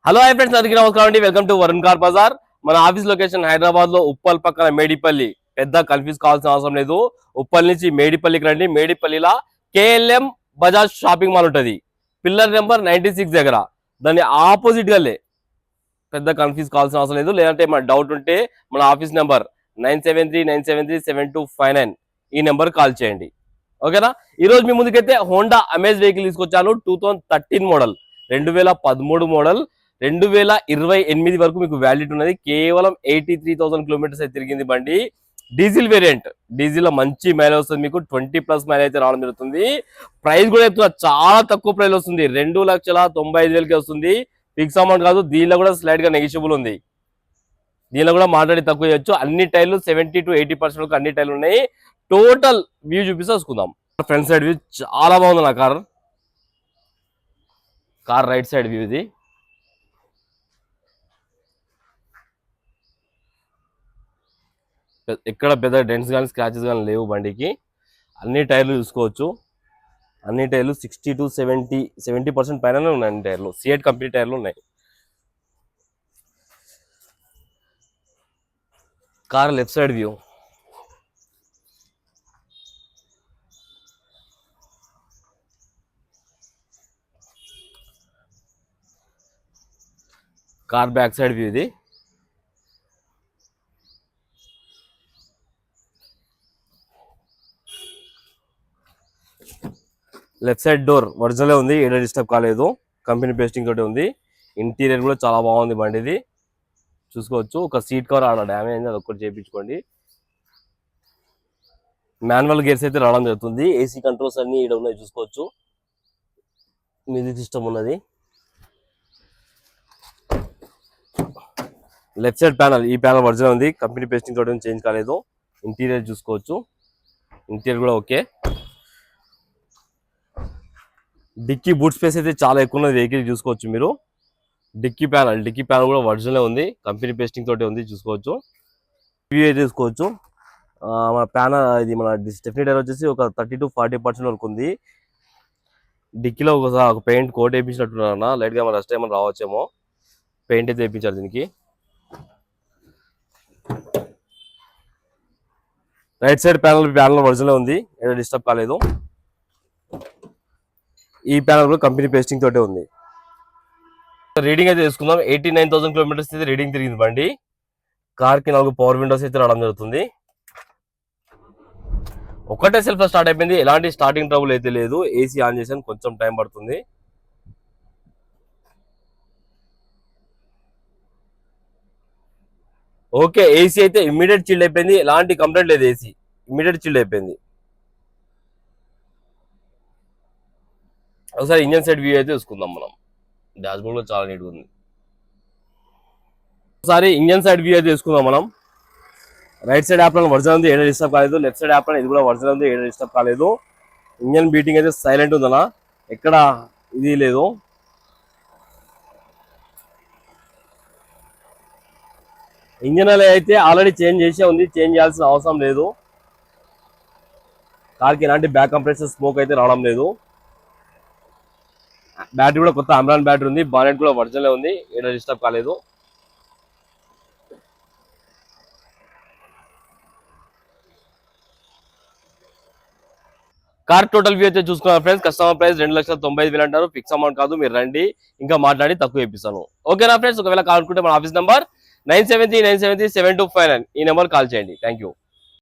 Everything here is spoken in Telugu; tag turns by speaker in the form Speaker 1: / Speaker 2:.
Speaker 1: హలో హై ఫ్రెండ్స్, అందరికీ నమస్కారం అండి. Welcome to Varun car bazaar. మన ఆఫీస్ లొకేషన్ హైదరాబాద్ లో ఉప్పల్ పక్కన మేడిపల్లి. పెద్ద కన్ఫ్యూజ్ కావాల్సిన అవసరం లేదు. ఉప్పల్ నుంచి మేడిపల్లికి రండి. మేడిపల్లిలో కేఎల్ఎం బజాజ్ షాపింగ్ మాల్ ఉంటుంది, పిల్లర్ నెంబర్ 96 దగ్గర. దాని ఆపోజిట్ గల్లే. పెద్ద కన్ఫ్యూజ్ కావాల్సిన అవసరం లేదు. లేదంటే మన డౌట్ ఉంటే మన ఆఫీస్ నెంబర్ 9739737259 ఈ నెంబర్ కాల్ చేయండి. ఓకేనా? ఈ రోజు మీ ముందుకైతే హోండా అమేజ్ వెహికల్ తీసుకొచ్చాను. 2013 మోడల్, 2013 మోడల్, 2028 వరకు మీకు వ్యాలిడిటీ ఉన్నది. కేవలం 83,000 కిలోమీటర్స్ అయితే తిరిగింది బండి. డీజిల్ వేరియంట్, డీజిల్ లో మంచి మైలేజ్ వస్తుంది. మీకు 20+ మైలేజ్ అయితే రావడం జరుగుతుంది. ప్రైస్ కూడా చెప్తున్నా, చాలా తక్కువ ప్రైస్ వస్తుంది. 2,95,000కి వస్తుంది. ఫిక్స్ అమౌంట్ కాదు. దీనిలో కూడా స్లైడ్ గా నెగిషియబుల్ ఉంది. దీనిలో కూడా మాట్లాడి తక్కువ చేయొచ్చు. అన్ని టైర్లు 70 to 80% వరకు అన్ని టైర్లు ఉన్నాయి. టోటల్ వ్యూ చూపిస్తే చూసుకుందాం. ఫ్రంట్ సైడ్ వ్యూ చాలా బాగుంది. నా కార్ రైట్ సైడ్ వ్యూ ఇది. ఎక్కడ పెద్ద డెంట్స్ కానీ స్క్రాచెస్ కానీ లేవు బండికి. అన్ని టైర్లు చూసుకోవచ్చు. అన్ని టైర్లు 60 to 70% పైన ఉన్నాయి. అన్ని టైర్లు సిఎట్ కంపెనీ టైర్లు ఉన్నాయి. Car left side view. Car back side view ఇది. లెఫ్ట్ సైడ్ డోర్ ఒరిజినల్ ఉంది, ఏడా డిస్టర్బ్ కాలేదు. కంపెనీ పేస్టింగ్ తోటి ఉంది. ఇంటీరియర్ కూడా చాలా బాగుంది బండిది. చూసుకోవచ్చు. ఒక సీట్ కవర్ ఆడ డ్యామేజ్ అయింది, అది ఒక్కటి చేయించుకోండి. మాన్యువల్ గేర్స్ అయితే రావడం జరుగుతుంది. ఏసీ కంట్రోల్స్ అన్ని ఇక్కడ ఉన్నాయి, చూసుకోవచ్చు. మ్యూజిక్ సిస్టమ్ ఉన్నది. లెఫ్ట్ సైడ్ ప్యానల్, ఈ ప్యానల్ ఒరిజినల్ ఉంది, కంపెనీ పేస్టింగ్ తోటి చేంజ్ కాలేదు. ఇంటీరియర్ చూసుకోవచ్చు. ఇంటీరియర్ కూడా ఓకే. డిక్కీ బూట్ స్పేస్ అయితే చాలా ఎక్కువ ఉన్నది వెహికల్, చూసుకోవచ్చు మీరు. డిక్కీ ప్యానల్ కూడా ఒరిజినల్ ఉంది, కంపెనీ పేస్టింగ్ తోటి ఉంది, చూసుకోవచ్చు. వ్యూ అయితే చూసుకోవచ్చు. మన ప్యానల్ ఇది మన స్టెఫ్నీ టైర్ వచ్చేసి ఒక 30 to 40% వరకు ఉంది. డిక్కీలో ఒక పెయింట్ కోట్ వేయించినట్టున్నా, లైట్ గా మన రస్ట్ ఏమైనా రావచ్చేమో. పెయింట్ అయితే వేయించారు దీనికి. రైట్ సైడ్ ప్యానల్ ఒరిజినల్ ఉంది, ఏదో డిస్టర్బ్ కాలేదు. ఈ ప్యానల్ కూడా కంపెనీ పేస్టింగ్ తోటే ఉంది. రీడింగ్ అయితే తీసుకుందాం. 89,000 కిలోమీటర్స్ అయితే రీడింగ్ తిరిగింది బండి. కార్ కి 4 పవర్ విండోస్ అయితే రావడం జరుగుతుంది. ఒకటే సెల్ఫ్ స్టార్ట్ అయిపోయింది. ఎలాంటి స్టార్టింగ్ ట్రబుల్ అయితే లేదు. ఏసీ ఆన్ చేసాను, కొంచెం టైం పడుతుంది. ఓకే, ఏసీ అయితే ఇమ్మీడియట్ చిల్డ్ అయిపోయింది. ఎలాంటి కంప్లైంట్ లేదు. ఏసీ ఇమ్మీడియట్ చిల్డ్ అయిపోయింది. ఒకసారి ఇంజన్ సైడ్ వ్యూ అయితే చూసుకుందాం మనం. డాష్బోర్డ్ లో చాలా నీట్గా ఉంది. ఒకసారి ఇంజన్ సైడ్ వ్యూ అయితే చూసుకుందాం మనం. రైట్ సైడ్ యాప్లో ఒరిజినల్ ఉంది, ఏడా డిస్టర్బ్ కాలేదు. లెఫ్ట్ సైడ్ యాప్లో ఇది కూడా ఒరిజినల్ ఉంది, ఏడా డిస్టర్బ్ కాలేదు. ఇంజన్ బీటింగ్ అయితే సైలెంట్ ఉందనా, ఎక్కడ ఇది లేదు. ఇంజన్ అయితే ఆల్రెడీ చేంజ్ చేసే ఉంది, చేంజ్ చేయాల్సిన అవసరం లేదు. కార్కి ఎలాంటి బ్యాక్ కంప్రెసర్ స్మోక్ అయితే రావడం లేదు. బ్యాటరీ కూడా కొత్త అమ్రాన్ బ్యాటరీ ఉంది. బానెట్ కూడా ఒరిజినల్ ఉంది, ఏడా డిస్టర్బ్ కాలేదు. కార్ టోటల్ వ్యూ అయితే చూసుకున్నారు ఫ్రెండ్స్. కస్టమర్ ప్రైస్ 2,95,000 అంటారు. ఫిక్స్ అమౌంట్ కాదు, మీరు రండి, ఇంకా మాట్లాడి తక్కువ ఇప్పిస్తాను. ఓకేనా ఫ్రెండ్స్? ఒకవేళ కాల్ అనుకుంటే మన ఆఫీస్ నెంబర్ 9739737259 ఈ నెంబర్ కాల్ చేయండి. Thank you.